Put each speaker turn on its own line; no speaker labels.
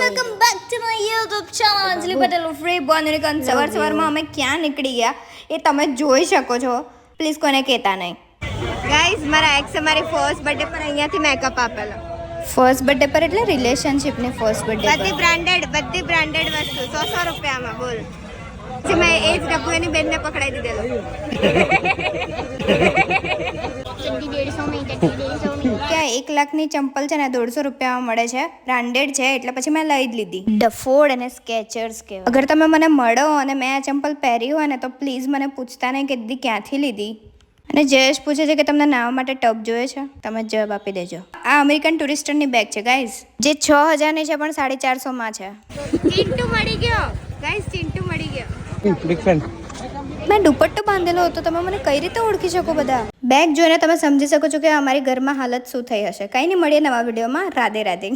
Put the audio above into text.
Welcome back to my YouTube channel Anjali Patel free Born સવારમાં અમે ક્યાં નીકળી ગયા એ તમે જોઈ શકો છો. પ્લીઝ કોને કહેતા નહીં.
ગાઈઝ મારા એક્સ મારી ફર્સ્ટ બર્થડે પર અહીંયાથી મેકઅપ આપેલો.
ફર્સ્ટ બર્થડે પર એટલે રિલેશનશિપની ફર્સ્ટ બર્થડે
બધી બ્રાન્ડેડ વસ્તુ 100 રૂપિયામાં બોલ. પછી મેં એ જ ડબ્બુ એની બેનને પકડાઈ દીધેલો.
ક્યાં 1 લાખની ચંપલ છે ને 150 રૂપિયામાં મળે છે, બ્રાન્ડેડ છે એટલે પછી મેં લઈ જ લીધી. ડફોર્ડ અને સ્કેચર્સ કહેવાય. અગર તમે મને મળો અને મેં આ ચંપલ પહેરી હોય ને તો પ્લીઝ મને પૂછતા નહીં કે દીદી ક્યાંથી લીધી. અને જયેશ પૂછે છે કે તમને નાવા માટે ટબ જોઈએ છે, તમે જવાબ આપી દેજો. આ અમેરિકન ટુરિસ્ટરની બેગ છે ગાઈઝ, જે 6000ની છે પણ 450માં છે.
ચિંટુ મળી ગયો ગાઈઝ, ચિંટુ મળી ગયો.
Big fan.
મેં દુપટ્ટો બાંધેલો હતો, તમે મને કઈ રીતે ઓળખી શકો બધા? બેગ જોઈને તમે સમજી શકો છો કે અમારી ઘરમાં હાલત શું થઈ હશે. કંઈ નહીં, મળીએ નવા વિડીયોમાં. રાધે રાધે.